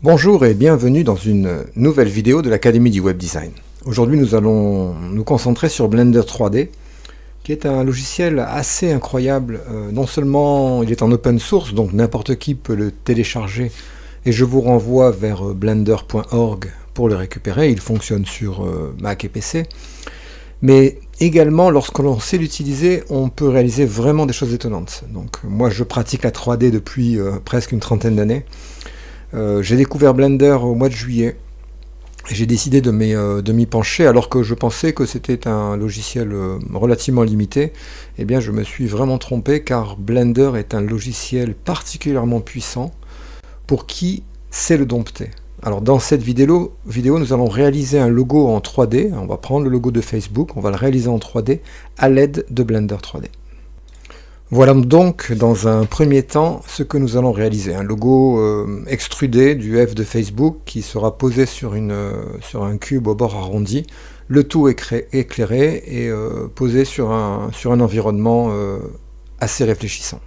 Bonjour et bienvenue dans une nouvelle vidéo de l'Académie du Web Design. Aujourd'hui nous allons nous concentrer sur Blender 3D, qui est un logiciel assez incroyable. Non seulement il est en open source, donc n'importe qui peut le télécharger, et je vous renvoie vers blender.org pour le récupérer, il fonctionne sur Mac et PC, mais également lorsque l'on sait l'utiliser, on peut réaliser vraiment des choses étonnantes. Donc moi je pratique la 3D depuis presque une trentaine d'années. J'ai découvert Blender au mois de juillet et j'ai décidé de m'y pencher alors que je pensais que c'était un logiciel relativement limité. Eh bien je me suis vraiment trompé car Blender est un logiciel particulièrement puissant pour qui sait le dompter. Alors dans cette vidéo, nous allons réaliser un logo en 3D. On va prendre le logo de Facebook, on va le réaliser en 3D à l'aide de Blender 3D. Voilà donc dans un premier temps ce que nous allons réaliser, un logo extrudé du F de Facebook qui sera posé sur un cube au bord arrondi, le tout éclairé et posé sur un environnement assez réfléchissant.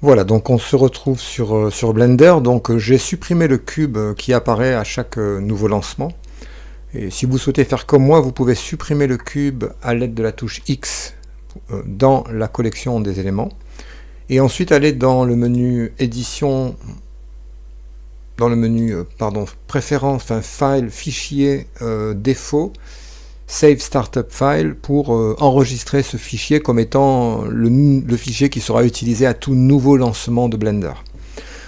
Voilà, donc on se retrouve sur Blender, donc j'ai supprimé le cube qui apparaît à chaque nouveau lancement. Et si vous souhaitez faire comme moi, vous pouvez supprimer le cube à l'aide de la touche X dans la collection des éléments et ensuite aller dans le menu édition, dans le menu préférence, file, fichier, défaut, save startup file pour enregistrer ce fichier comme étant le fichier qui sera utilisé à tout nouveau lancement de Blender.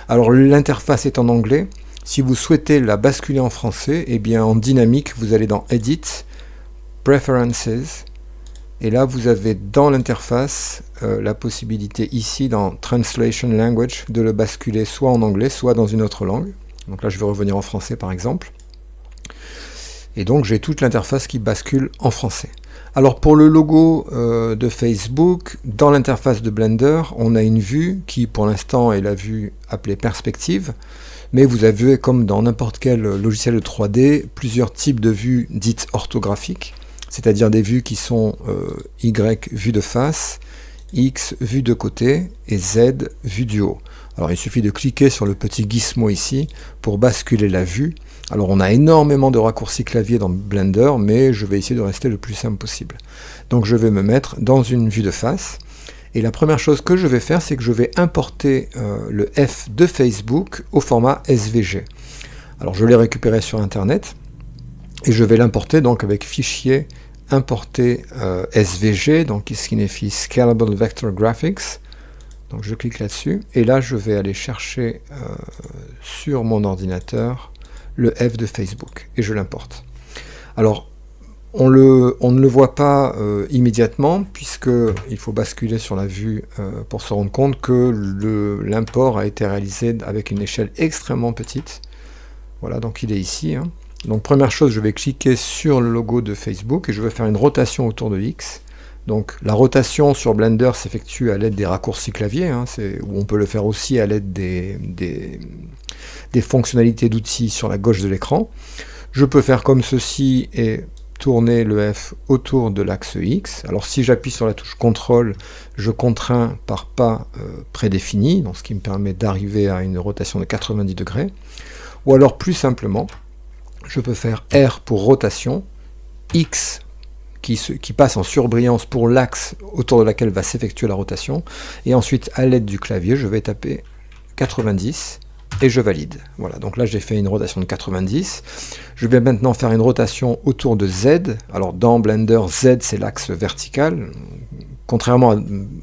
Alors l'interface est en anglais. Si vous souhaitez la basculer en français, et bien en dynamique vous allez dans Edit, Preferences, et là, vous avez dans l'interface la possibilité ici dans Translation Language de le basculer soit en anglais, soit dans une autre langue. Donc là, je vais revenir en français par exemple. Et donc, j'ai toute l'interface qui bascule en français. Alors pour le logo de Facebook, dans l'interface de Blender, on a une vue qui pour l'instant est la vue appelée perspective. Mais vous avez, comme dans n'importe quel logiciel de 3D, plusieurs types de vues dites orthographiques. C'est-à-dire des vues qui sont Y, vue de face, X, vue de côté, et Z, vue du haut. Alors il suffit de cliquer sur le petit gizmo ici pour basculer la vue. Alors on a énormément de raccourcis clavier dans Blender, mais je vais essayer de rester le plus simple possible. Donc je vais me mettre dans une vue de face. Et la première chose que je vais faire, c'est que je vais importer le F de Facebook au format SVG. Alors je l'ai récupéré sur Internet. Et je vais l'importer donc avec fichier importer SVG, donc qui signifie Scalable Vector Graphics. Donc je clique là-dessus, et là je vais aller chercher sur mon ordinateur le F de Facebook, et je l'importe. Alors, on ne le voit pas immédiatement, puisqu'il faut basculer sur la vue pour se rendre compte que l'import a été réalisé avec une échelle extrêmement petite. Voilà, donc il est ici, hein. Donc première chose, je vais cliquer sur le logo de Facebook et je vais faire une rotation autour de X. Donc la rotation sur Blender s'effectue à l'aide des raccourcis clavier, hein, où on peut le faire aussi à l'aide des fonctionnalités d'outils sur la gauche de l'écran. Je peux faire comme ceci et tourner le F autour de l'axe X. Alors si j'appuie sur la touche CTRL, je contrains par pas prédéfini, donc ce qui me permet d'arriver à une rotation de 90 degrés. Ou alors plus simplement, je peux faire R pour rotation, X qui passe en surbrillance pour l'axe autour de laquelle va s'effectuer la rotation, et ensuite à l'aide du clavier, je vais taper 90 et je valide. Voilà, donc là j'ai fait une rotation de 90. Je vais maintenant faire une rotation autour de Z. Alors dans Blender, Z c'est l'axe vertical, contrairement à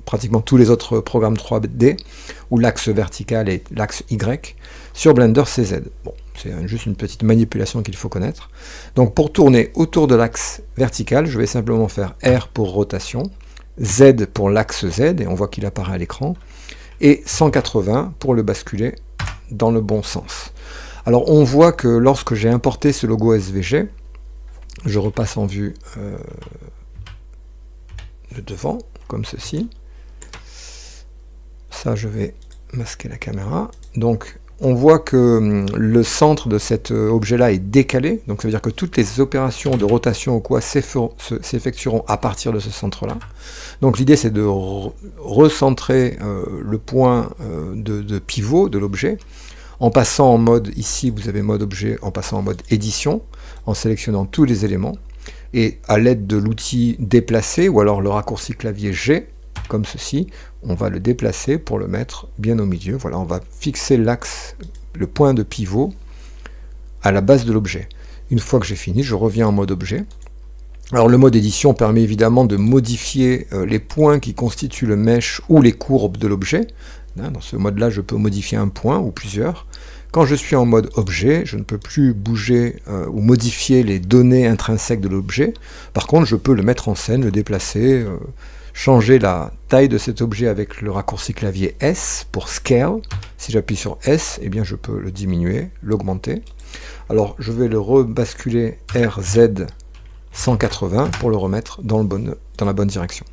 pratiquement tous les autres programmes 3D, où l'axe vertical est l'axe Y. Sur Blender, c'est Z. Bon, c'est juste une petite manipulation qu'il faut connaître. Donc pour tourner autour de l'axe vertical, je vais simplement faire R pour rotation, Z pour l'axe Z, et on voit qu'il apparaît à l'écran, et 180 pour le basculer dans le bon sens. Alors on voit que lorsque j'ai importé ce logo SVG, je repasse en vue de devant, comme ceci. Ça, je vais masquer la caméra. Donc on voit que le centre de cet objet-là est décalé, donc ça veut dire que toutes les opérations de rotation ou quoi s'effectueront à partir de ce centre-là. Donc l'idée c'est de recentrer le point de pivot de l'objet en passant en mode, ici vous avez mode objet, en passant en mode édition, en sélectionnant tous les éléments, et à l'aide de l'outil déplacer, ou alors le raccourci clavier G, comme ceci, on va le déplacer pour le mettre bien au milieu. Voilà, on va fixer l'axe, le point de pivot à la base de l'objet. Une fois que j'ai fini, je reviens en mode objet. Alors le mode édition permet évidemment de modifier les points qui constituent le mesh ou les courbes de l'objet. Dans ce mode-là, je peux modifier un point ou plusieurs. Quand je suis en mode objet, je ne peux plus bouger ou modifier les données intrinsèques de l'objet. Par contre, je peux le mettre en scène, le déplacer, changer la taille de cet objet avec le raccourci clavier S pour Scale. Si j'appuie sur S, eh bien je peux le diminuer, l'augmenter. Alors je vais le rebasculer RZ 180 pour le remettre dans la bonne direction.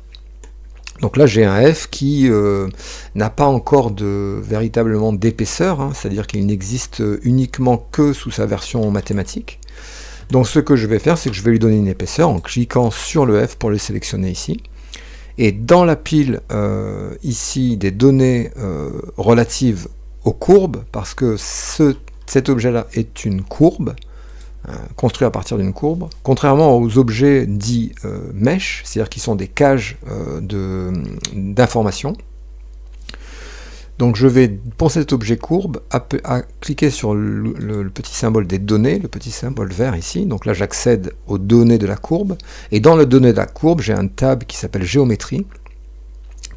Donc là j'ai un F qui n'a pas encore véritablement d'épaisseur, hein, c'est-à-dire qu'il n'existe uniquement que sous sa version mathématique. Donc ce que je vais faire, c'est que je vais lui donner une épaisseur en cliquant sur le F pour le sélectionner ici. Et dans la pile ici des données relatives aux courbes, parce que cet objet-là est une courbe, construit à partir d'une courbe, contrairement aux objets dits mesh, c'est-à-dire qui sont des cages d'informations. Donc je vais, pour cet objet courbe, cliquer sur le petit symbole des données, le petit symbole vert ici. Donc là j'accède aux données de la courbe, et dans les données de la courbe, j'ai un tab qui s'appelle géométrie,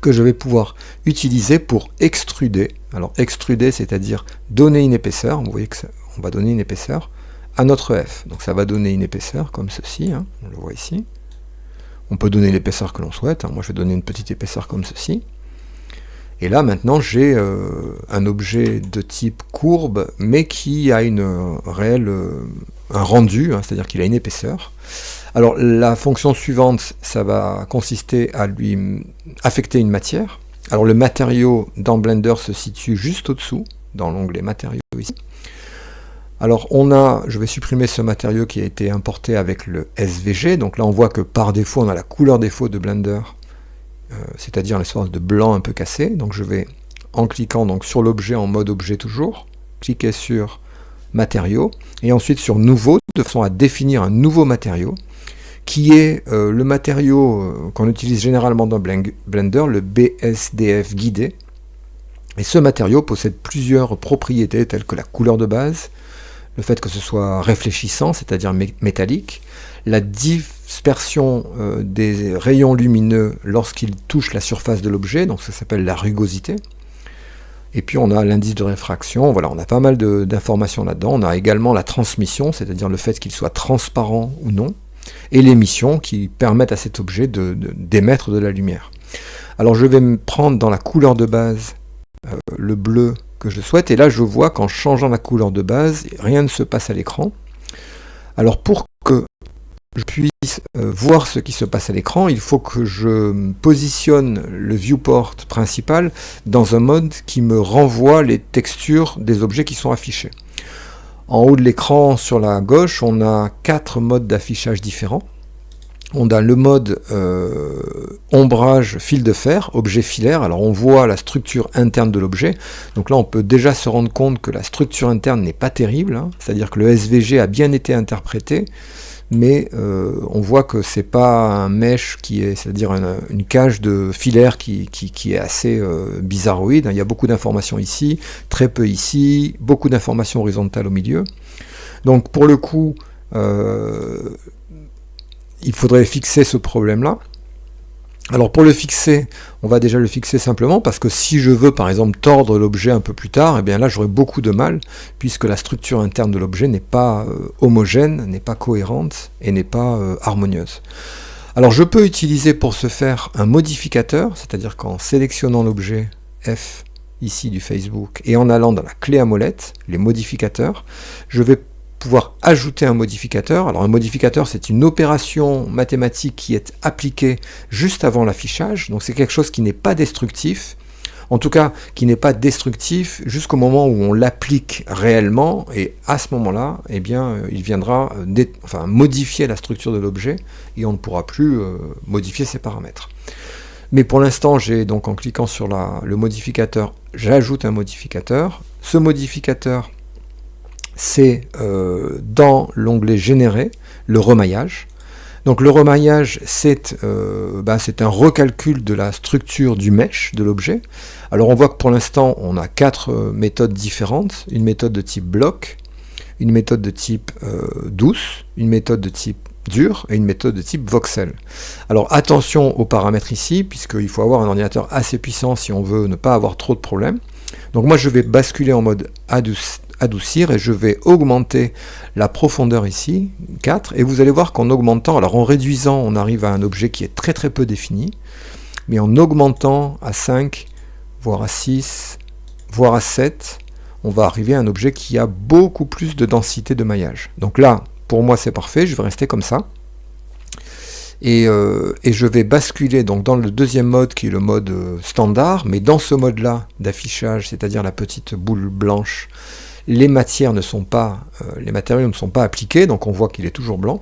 que je vais pouvoir utiliser pour extruder. Alors extruder, c'est-à-dire donner une épaisseur. Vous voyez qu'on va donner une épaisseur à notre F. Donc ça va donner une épaisseur comme ceci, hein, on le voit ici. On peut donner l'épaisseur que l'on souhaite, hein. Moi je vais donner une petite épaisseur comme ceci. Et là maintenant j'ai un objet de type courbe, mais qui a un rendu, hein, c'est-à-dire qu'il a une épaisseur. Alors la fonction suivante, ça va consister à lui affecter une matière. Alors le matériau dans Blender se situe juste au-dessous, dans l'onglet matériaux ici. Alors je vais supprimer ce matériau qui a été importé avec le SVG, donc là on voit que par défaut on a la couleur défaut de Blender, c'est-à-dire l'espèce de blanc un peu cassé. Donc je vais, en cliquant donc sur l'objet en mode objet toujours, cliquer sur matériaux, et ensuite sur nouveau, de façon à définir un nouveau matériau, qui est le matériau qu'on utilise généralement dans Blender, le BSDF guidé. Et ce matériau possède plusieurs propriétés telles que la couleur de base, le fait que ce soit réfléchissant, c'est-à-dire métallique, la dispersion des rayons lumineux lorsqu'ils touchent la surface de l'objet, donc ça s'appelle la rugosité. Et puis on a l'indice de réfraction, voilà, on a pas mal d'informations là-dedans. On a également la transmission, c'est-à-dire le fait qu'il soit transparent ou non, et l'émission qui permettent à cet objet d'émettre de la lumière. Alors je vais me prendre dans la couleur de base le bleu que je souhaite, et là je vois qu'en changeant la couleur de base, rien ne se passe à l'écran. Alors pour que je puisse voir ce qui se passe à l'écran, il faut que je positionne le viewport principal dans un mode qui me renvoie les textures des objets qui sont affichés. En haut de l'écran, sur la gauche, on a 4 modes d'affichage différents. On a le mode ombrage fil de fer, objet filaire. Alors on voit la structure interne de l'objet. Donc là on peut déjà se rendre compte que la structure interne n'est pas terrible, hein. C'est-à-dire que le SVG a bien été interprété, mais on voit que c'est pas un mesh qui est, c'est-à-dire une cage de filaire qui est assez bizarroïde. Il y a beaucoup d'informations ici, très peu ici, beaucoup d'informations horizontales au milieu. Donc pour le coup, il faudrait fixer ce problème-là. Alors pour le fixer, on va déjà le fixer simplement parce que si je veux par exemple tordre l'objet un peu plus tard, eh bien là j'aurai beaucoup de mal puisque la structure interne de l'objet n'est pas homogène, n'est pas cohérente et n'est pas harmonieuse. Alors je peux utiliser pour ce faire un modificateur, c'est-à-dire qu'en sélectionnant l'objet F ici du Facebook et en allant dans la clé à molette, les modificateurs, je vais pouvoir ajouter un modificateur. Alors un modificateur, c'est une opération mathématique qui est appliquée juste avant l'affichage, donc c'est quelque chose qui n'est pas destructif, en tout cas qui n'est pas destructif jusqu'au moment où on l'applique réellement, et à ce moment-là, eh bien, il viendra modifier la structure de l'objet, et on ne pourra plus modifier ses paramètres. Mais pour l'instant, j'ai donc en cliquant sur le modificateur, j'ajoute un modificateur, ce modificateur, c'est dans l'onglet Générer, le remaillage. Donc le remaillage, c'est un recalcul de la structure du mesh de l'objet. Alors on voit que pour l'instant, on a 4 méthodes différentes. Une méthode de type bloc, une méthode de type douce, une méthode de type dur et une méthode de type voxel. Alors attention aux paramètres ici, puisqu'il faut avoir un ordinateur assez puissant si on veut ne pas avoir trop de problèmes. Donc moi je vais basculer en mode adoucir et je vais augmenter la profondeur ici, 4, et vous allez voir qu'en augmentant, alors en réduisant on arrive à un objet qui est très très peu défini, mais en augmentant à 5, voire à 6, voire à 7, on va arriver à un objet qui a beaucoup plus de densité de maillage. Donc là, pour moi c'est parfait, je vais rester comme ça. Et je vais basculer donc dans le deuxième mode qui est le mode standard, mais dans ce mode là d'affichage, c'est-à-dire la petite boule blanche, les matériaux ne sont pas appliqués, donc on voit qu'il est toujours blanc.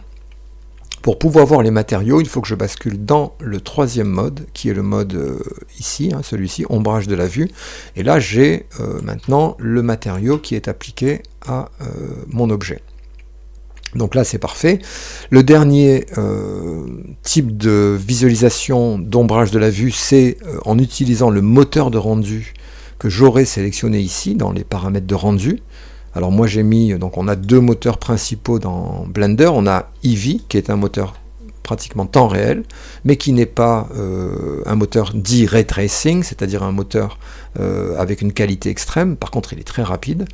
Pour pouvoir voir les matériaux, il faut que je bascule dans le troisième mode, qui est le mode ici, celui-ci, ombrage de la vue. Et là, j'ai maintenant le matériau qui est appliqué à mon objet. Donc là, c'est parfait. Le dernier type de visualisation d'ombrage de la vue, c'est en utilisant le moteur de rendu que j'aurais sélectionné ici, dans les paramètres de rendu. Alors moi j'ai mis, donc on a 2 moteurs principaux dans Blender, on a Eevee qui est un moteur pratiquement temps réel, mais qui n'est pas un moteur dit Ray Tracing, c'est-à-dire un moteur avec une qualité extrême, par contre il est très rapide.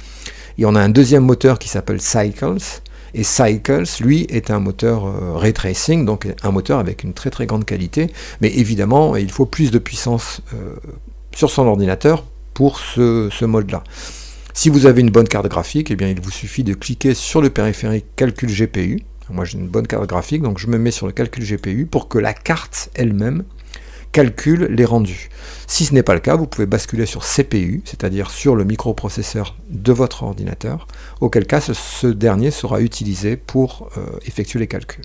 Et on a un deuxième moteur qui s'appelle Cycles, et Cycles, lui, est un moteur Ray Tracing, donc un moteur avec une très très grande qualité, mais évidemment il faut plus de puissance sur son ordinateur pour ce mode-là. Si vous avez une bonne carte graphique, eh bien, il vous suffit de cliquer sur le périphérique calcul GPU. Moi j'ai une bonne carte graphique, donc je me mets sur le calcul GPU pour que la carte elle-même calcule les rendus. Si ce n'est pas le cas, vous pouvez basculer sur CPU, c'est-à-dire sur le microprocesseur de votre ordinateur, auquel cas ce dernier sera utilisé pour effectuer les calculs.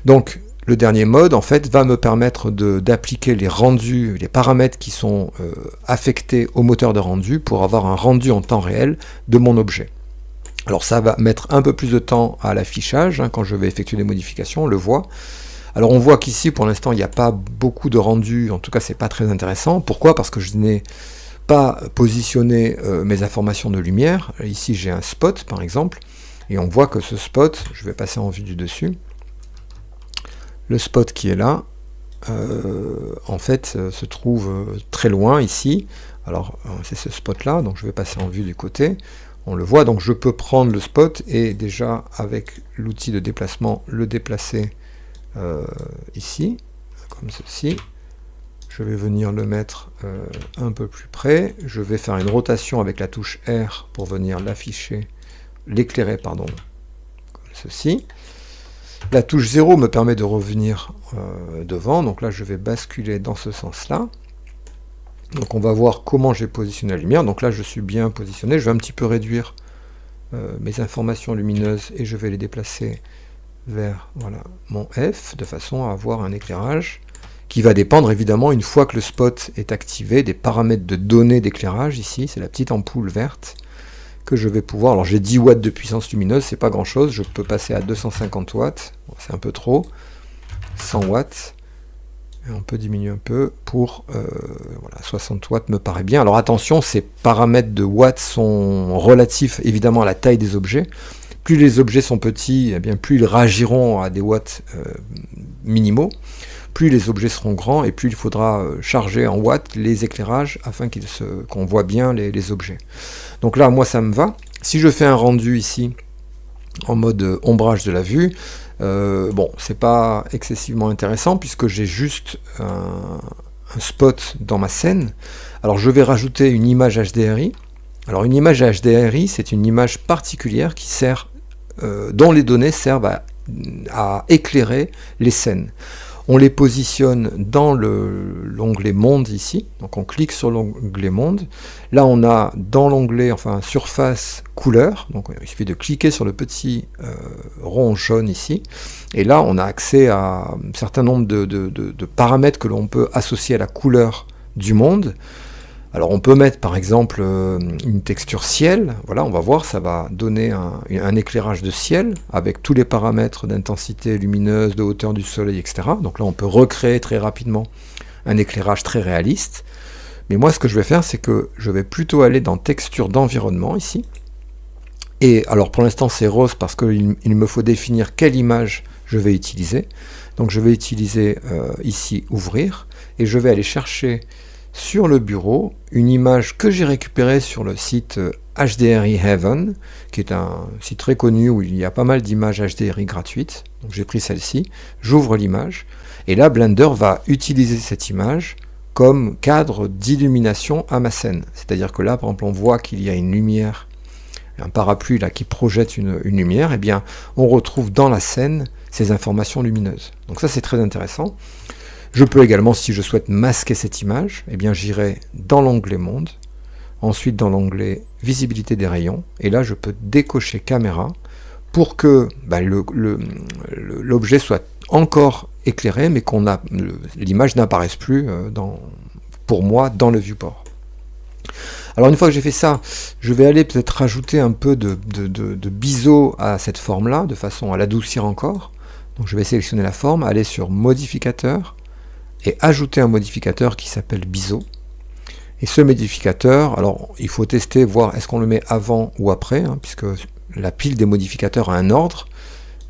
Donc le dernier mode, en fait, va me permettre d'appliquer les rendus, les paramètres qui sont affectés au moteur de rendu pour avoir un rendu en temps réel de mon objet. Alors ça va mettre un peu plus de temps à l'affichage, quand je vais effectuer des modifications, on le voit. Alors on voit qu'ici, pour l'instant, il n'y a pas beaucoup de rendu, en tout cas, c'est pas très intéressant. Pourquoi? Parce que je n'ai pas positionné mes informations de lumière. Ici, j'ai un spot, par exemple, et on voit que ce spot, je vais passer en vue du dessus, le spot qui est là, en fait, se trouve très loin ici. Alors, c'est ce spot-là, donc je vais passer en vue du côté. On le voit, donc je peux prendre le spot et déjà, avec l'outil de déplacement, le déplacer ici, comme ceci. Je vais venir le mettre un peu plus près. Je vais faire une rotation avec la touche R pour venir l'afficher, l'éclairer, pardon, comme ceci. La touche 0 me permet de revenir devant, donc là je vais basculer dans ce sens-là. Donc on va voir comment j'ai positionné la lumière. Donc là je suis bien positionné, je vais un petit peu réduire mes informations lumineuses et je vais les déplacer vers voilà, mon F, de façon à avoir un éclairage qui va dépendre évidemment, une fois que le spot est activé, des paramètres de données d'éclairage. Ici, c'est la petite ampoule verte que je vais pouvoir, alors j'ai 10 watts de puissance lumineuse, c'est pas grand chose, je peux passer à 250 watts, c'est un peu trop, 100 watts, et on peut diminuer un peu pour, voilà, 60 watts me paraît bien. Alors attention, ces paramètres de watts sont relatifs évidemment à la taille des objets. Plus les objets sont petits, eh bien plus ils réagiront à des watts minimaux. Plus les objets seront grands et plus il faudra charger en watts les éclairages afin qu'on voit bien les objets. Donc là, moi ça me va. Si je fais un rendu ici en mode ombrage de la vue, bon, c'est pas excessivement intéressant puisque j'ai juste un spot dans ma scène. Alors je vais rajouter une image HDRI. Alors une image HDRI, c'est une image particulière qui sert, dont les données servent à éclairer les scènes. On les positionne dans l'onglet Monde ici, donc on clique sur l'onglet Monde. Là on a dans l'onglet, enfin surface couleur, donc il suffit de cliquer sur le petit rond jaune ici, et là on a accès à un certain nombre de paramètres que l'on peut associer à la couleur du monde. Alors on peut mettre par exemple une texture ciel, voilà, on va voir, ça va donner un éclairage de ciel avec tous les paramètres d'intensité lumineuse, de hauteur du soleil, etc. Donc là on peut recréer très rapidement un éclairage très réaliste. Mais moi ce que je vais faire, c'est que je vais plutôt aller dans texture d'environnement ici. Et alors pour l'instant c'est rose parce qu'il me faut définir quelle image je vais utiliser. Donc je vais utiliser ici ouvrir et je vais aller chercher sur le bureau une image que j'ai récupérée sur le site HDRI Heaven, qui est un site très connu où il y a pas mal d'images HDRI gratuites. Donc j'ai pris celle-ci, j'ouvre l'image et là Blender va utiliser cette image comme cadre d'illumination à ma scène. C'est-à-dire que là par exemple on voit qu'il y a une lumière, un parapluie là qui projette une lumière, et bien on retrouve dans la scène ces informations lumineuses. Donc ça c'est très intéressant. Je peux également, si je souhaite masquer cette image, eh bien j'irai dans l'onglet monde, ensuite dans l'onglet visibilité des rayons, et là je peux décocher caméra pour que l'objet soit encore éclairé, mais l'image n'apparaisse plus pour moi dans le viewport. Alors une fois que j'ai fait ça, je vais aller peut-être rajouter un peu de biseau à cette forme-là, de façon à l'adoucir encore. Donc je vais sélectionner la forme, aller sur modificateur, et ajouter un modificateur qui s'appelle biseau. Et ce modificateur, alors il faut tester, voir est-ce qu'on le met avant ou après, hein, puisque la pile des modificateurs a un ordre.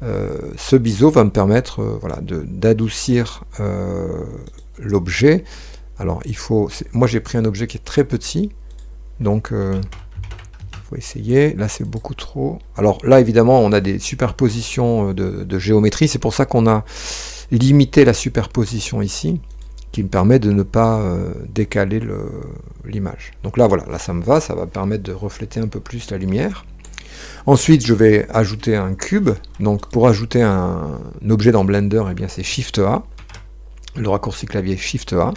Ce biseau va me permettre voilà, d'adoucir l'objet. Alors moi j'ai pris un objet qui est très petit, donc il faut essayer. Là c'est beaucoup trop. Alors là évidemment on a des superpositions de géométrie, c'est pour ça qu'on a limité la superposition ici, qui me permet de ne pas décaler l'image. Donc là voilà, là ça me va, ça va permettre de refléter un peu plus la lumière. Ensuite je vais ajouter un cube. Donc pour ajouter un objet dans Blender, eh bien c'est Shift A, le raccourci clavier Shift A.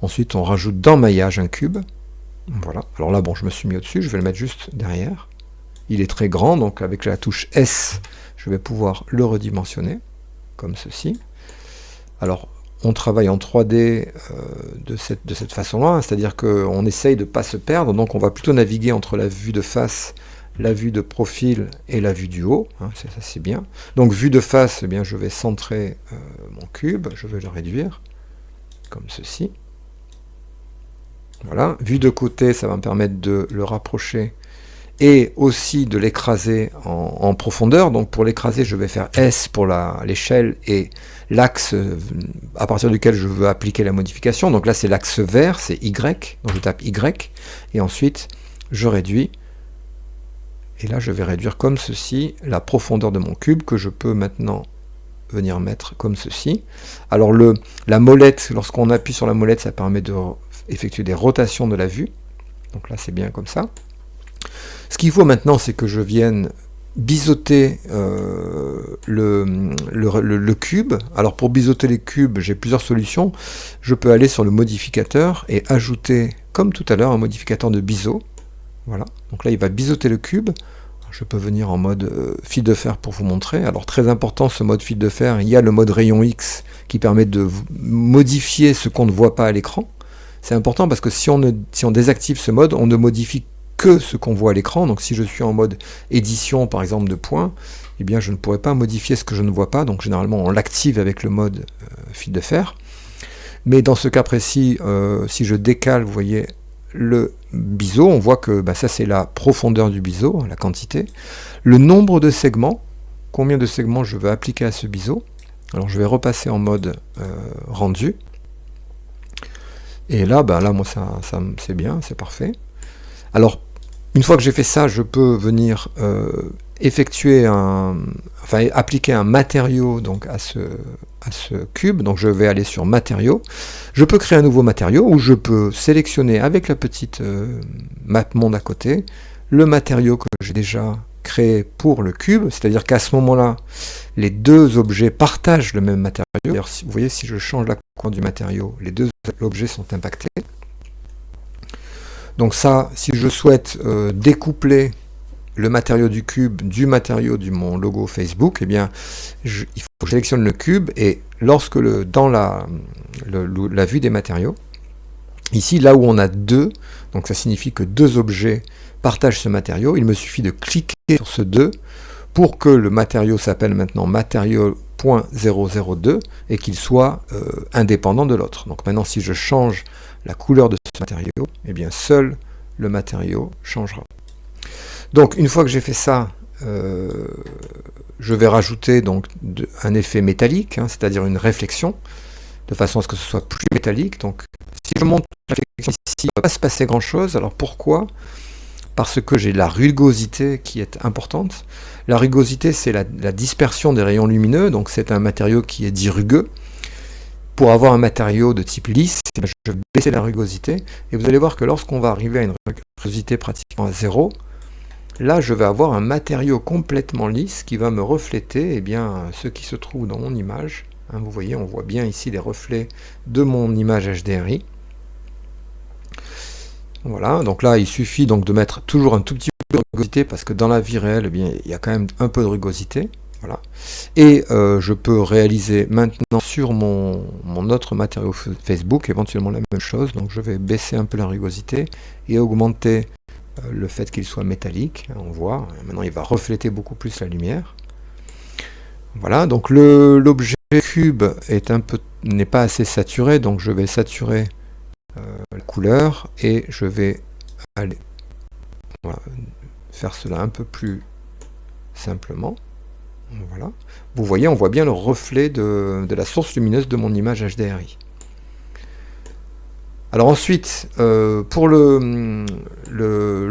Ensuite on rajoute dans maillage un cube. Voilà, alors là bon je me suis mis au-dessus, je vais le mettre juste derrière. Il est très grand, donc avec la touche S je vais pouvoir le redimensionner comme ceci. Alors on travaille en 3D de cette façon-là, c'est-à-dire qu'on essaye de ne pas se perdre, donc on va plutôt naviguer entre la vue de face, la vue de profil et la vue du haut, hein, ça c'est bien. Donc vue de face, eh bien, je vais centrer mon cube, je vais le réduire, comme ceci. Voilà, vue de côté, ça va me permettre de le rapprocher et aussi de l'écraser en profondeur. Donc pour l'écraser, je vais faire S pour l'échelle et l'axe à partir duquel je veux appliquer la modification. Donc là c'est l'axe vert, c'est Y, donc je tape Y, et ensuite je réduis, et là je vais réduire comme ceci la profondeur de mon cube, que je peux maintenant venir mettre comme ceci. Alors la molette, lorsqu'on appuie sur la molette, ça permet de effectuer des rotations de la vue. Donc là c'est bien comme ça. Ce qu'il faut maintenant, c'est que je vienne biseauter le cube. Alors pour biseauter les cubes, j'ai plusieurs solutions. Je peux aller sur le modificateur et ajouter, comme tout à l'heure, un modificateur de biseau. Voilà, donc là il va biseauter le cube. Je peux venir en mode fil de fer pour vous montrer. Alors très important ce mode fil de fer, il y a le mode rayon X qui permet de modifier ce qu'on ne voit pas à l'écran. C'est important parce que si on désactive ce mode, on ne modifie que ce qu'on voit à l'écran. Donc si je suis en mode édition par exemple de points, eh bien je ne pourrai pas modifier ce que je ne vois pas. Donc généralement on l'active avec le mode fil de fer. Mais dans ce cas précis, si je décale, vous voyez, le biseau, on voit que ça c'est la profondeur du biseau, la quantité. Le nombre de segments, combien de segments je veux appliquer à ce biseau. Alors je vais repasser en mode rendu. Et là, là moi ça c'est bien, c'est parfait. Alors une fois que j'ai fait ça, je peux venir effectuer appliquer un matériau donc à ce cube. Donc je vais aller sur matériaux. Je peux créer un nouveau matériau, ou je peux sélectionner avec la petite map monde à côté le matériau que j'ai déjà créé pour le cube, c'est-à-dire qu'à ce moment-là, les deux objets partagent le même matériau. D'ailleurs, vous voyez, si je change la couleur du matériau, les deux objets sont impactés. Donc ça, si je souhaite découpler le matériau du cube du matériau de mon logo Facebook, eh bien, il faut que je sélectionne le cube, et lorsque dans la vue des matériaux, Ici, là où on a 2, donc ça signifie que 2 objets partagent ce matériau, il me suffit de cliquer sur ce 2 pour que le matériau s'appelle maintenant matériau.002 et qu'il soit indépendant de l'autre. Donc maintenant, si je change la couleur de ce matériau, eh bien seul le matériau changera. Donc une fois que j'ai fait ça, je vais rajouter donc un effet métallique, hein, c'est-à-dire une réflexion, de façon à ce que ce soit plus métallique. Donc si je monte la réflexion ici, il ne va pas se passer grand-chose. Alors pourquoi ? Parce que j'ai la rugosité qui est importante. La rugosité, c'est la dispersion des rayons lumineux, donc c'est un matériau qui est dit rugueux. Pour avoir un matériau de type lisse, je vais baisser la rugosité, et vous allez voir que lorsqu'on va arriver à une rugosité pratiquement à 0, là je vais avoir un matériau complètement lisse qui va me refléter ce qui se trouve dans mon image. Hein, vous voyez, on voit bien ici les reflets de mon image HDRI. Voilà, donc là il suffit donc de mettre toujours un tout petit peu de rugosité parce que dans la vie réelle, il y a quand même un peu de rugosité. Voilà. Et je peux réaliser maintenant sur mon autre matériau Facebook éventuellement la même chose. Donc je vais baisser un peu la rugosité et augmenter le fait qu'il soit métallique. On voit, maintenant il va refléter beaucoup plus la lumière. Voilà, donc l'objet cube n'est pas assez saturé, donc je vais saturer la couleur et je vais aller faire cela un peu plus simplement. Voilà. Vous voyez, on voit bien le reflet de la source lumineuse de mon image HDRI. Alors ensuite, pour le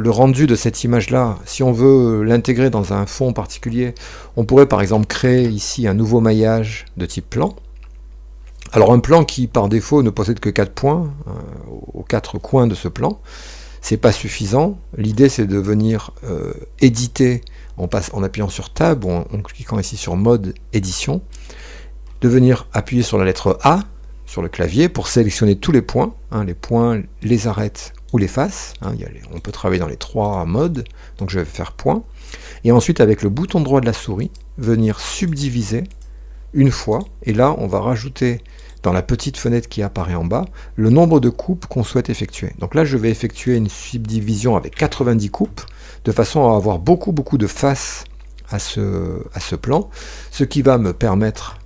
rendu de cette image-là, si on veut l'intégrer dans un fond particulier, on pourrait par exemple créer ici un nouveau maillage de type plan. Alors un plan qui par défaut ne possède que 4 points, aux 4 coins de ce plan, c'est pas suffisant. L'idée c'est de venir éditer en appuyant sur Tab ou en cliquant ici sur Mode Édition, de venir appuyer sur la lettre A sur le clavier pour sélectionner tous les points, les points, les arêtes ou les faces. On peut travailler dans les 3 modes, donc je vais faire point. Et ensuite avec le bouton droit de la souris, venir subdiviser une fois, et là on va rajouter dans la petite fenêtre qui apparaît en bas le nombre de coupes qu'on souhaite effectuer. Donc là je vais effectuer une subdivision avec 90 coupes de façon à avoir beaucoup de faces à ce plan, ce qui va me permettre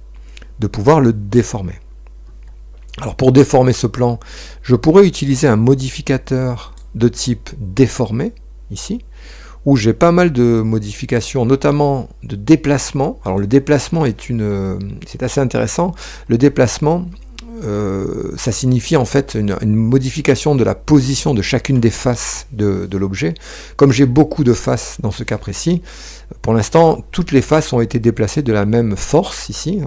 de pouvoir le déformer. Alors pour déformer ce plan, je pourrais utiliser un modificateur de type déformé ici, où j'ai pas mal de modifications, notamment de déplacement. Alors le déplacement c'est assez intéressant. Le déplacement, ça signifie en fait une modification de la position de chacune des faces de l'objet. Comme j'ai beaucoup de faces dans ce cas précis, pour l'instant, toutes les faces ont été déplacées de la même force ici.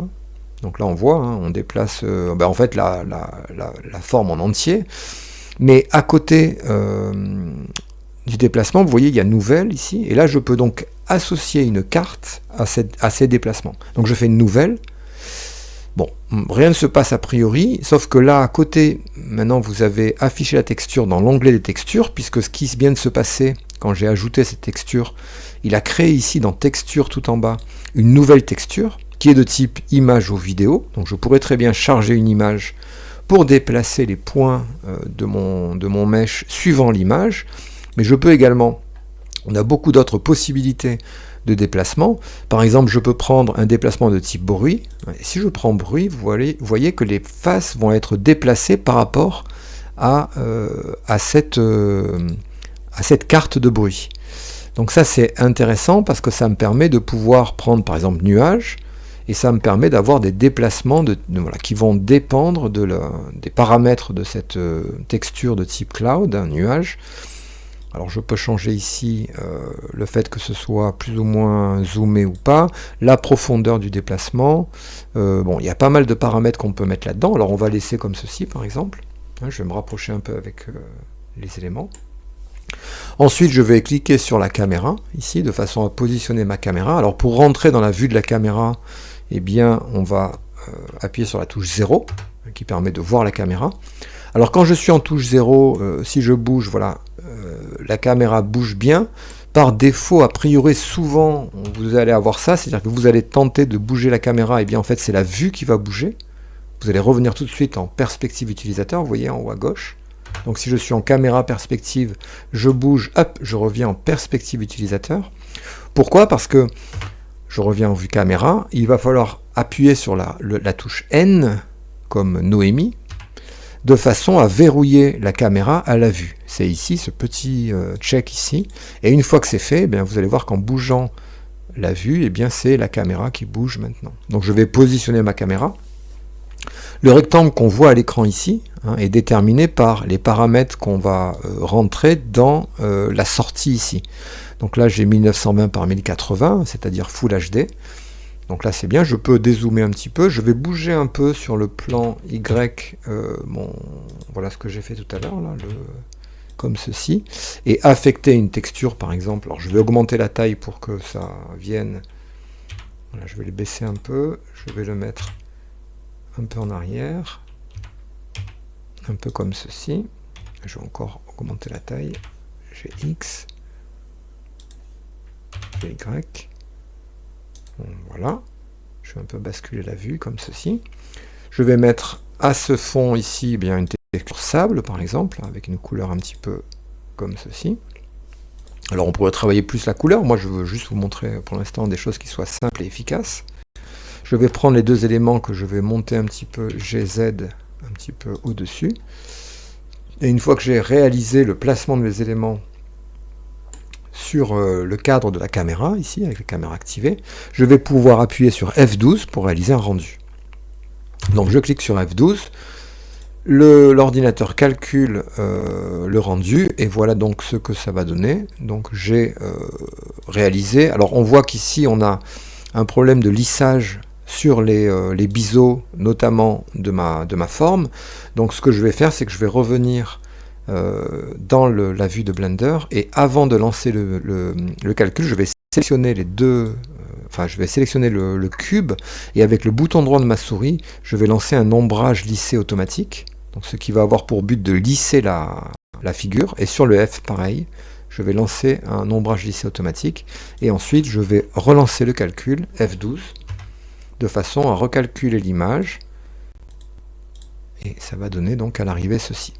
Donc là on voit, on déplace en fait la forme en entier. Mais à côté du déplacement, vous voyez, il y a nouvelle ici, et là je peux donc associer une carte à ces déplacements. Donc je fais une nouvelle. Bon, rien ne se passe a priori, sauf que là à côté, maintenant vous avez affiché la texture dans l'onglet des textures, puisque ce qui vient de se passer quand j'ai ajouté cette texture, il a créé ici dans texture tout en bas une nouvelle texture qui est de type image ou vidéo. Donc je pourrais très bien charger une image pour déplacer les points de mon mesh suivant l'image. Mais je peux également, on a beaucoup d'autres possibilités de déplacement. Par exemple, je peux prendre un déplacement de type bruit. Et si je prends bruit, vous voyez que les faces vont être déplacées par rapport à cette carte de bruit. Donc ça c'est intéressant parce que ça me permet de pouvoir prendre par exemple nuage, et ça me permet d'avoir des déplacements qui vont dépendre des paramètres de cette texture de type cloud, nuage. Alors je peux changer ici le fait que ce soit plus ou moins zoomé ou pas, la profondeur du déplacement. Bon, il y a pas mal de paramètres qu'on peut mettre là-dedans. Alors on va laisser comme ceci par exemple. Je vais me rapprocher un peu avec les éléments. Ensuite je vais cliquer sur la caméra ici de façon à positionner ma caméra. Alors pour rentrer dans la vue de la caméra, eh bien on va appuyer sur la touche 0 qui permet de voir la caméra. Alors quand je suis en touche 0, si je bouge, voilà, la caméra bouge bien. Par défaut, a priori, souvent, vous allez avoir ça, c'est-à-dire que vous allez tenter de bouger la caméra, et bien en fait c'est la vue qui va bouger. Vous allez revenir tout de suite en perspective utilisateur, vous voyez en haut à gauche. Donc si je suis en caméra perspective, je bouge, hop, je reviens en perspective utilisateur. Pourquoi? Parce que je reviens en vue caméra, il va falloir appuyer sur la touche N, comme Noémie, de façon à verrouiller la caméra à la vue. C'est ici, ce petit check ici. Et une fois que c'est fait, eh bien, vous allez voir qu'en bougeant la vue, eh bien, c'est la caméra qui bouge maintenant. Donc je vais positionner ma caméra. Le rectangle qu'on voit à l'écran ici est déterminé par les paramètres qu'on va rentrer dans la sortie ici. Donc là j'ai 1920 par 1080, c'est-à-dire Full HD. Donc là c'est bien, je peux dézoomer un petit peu, je vais bouger un peu sur le plan Y, voilà ce que j'ai fait tout à l'heure, comme ceci, et affecter une texture par exemple. Alors je vais augmenter la taille pour que ça vienne, voilà, je vais le baisser un peu, je vais le mettre un peu en arrière, un peu comme ceci, je vais encore augmenter la taille, j'ai X, j'ai Y, bon, voilà, je vais un peu basculer la vue comme ceci, je vais mettre à ce fond ici eh bien, une texture sable par exemple, avec une couleur un petit peu comme ceci. Alors on pourrait travailler plus la couleur, moi je veux juste vous montrer pour l'instant des choses qui soient simples et efficaces. Je vais prendre les deux éléments que je vais monter un petit peu GZ un petit peu au-dessus. Et une fois que j'ai réalisé le placement de mes éléments sur le cadre de la caméra, ici, avec la caméra activée, je vais pouvoir appuyer sur F12 pour réaliser un rendu. Donc je clique sur F12, l'ordinateur calcule le rendu, et voilà donc ce que ça va donner. Donc j'ai réalisé, alors on voit qu'ici on a un problème de lissage sur les biseaux, notamment de ma forme. Donc ce que je vais faire, c'est que je vais revenir dans la vue de Blender, et avant de lancer le calcul, je vais sélectionner les deux, je vais sélectionner le cube, et avec le bouton droit de ma souris, je vais lancer un ombrage lissé automatique, donc ce qui va avoir pour but de lisser la figure, et sur le F, pareil, je vais lancer un ombrage lissé automatique, et ensuite je vais relancer le calcul, F12, de façon à recalculer l'image, et ça va donner donc à l'arrivée ceci.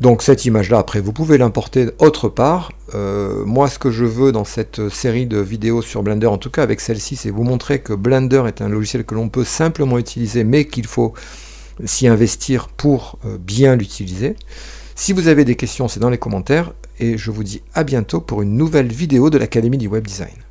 Donc cette image-là, après, vous pouvez l'importer autre part. Moi, ce que je veux dans cette série de vidéos sur Blender, en tout cas avec celle-ci, c'est vous montrer que Blender est un logiciel que l'on peut simplement utiliser, mais qu'il faut s'y investir pour bien l'utiliser. Si vous avez des questions, c'est dans les commentaires, et je vous dis à bientôt pour une nouvelle vidéo de l'Académie du Web Design.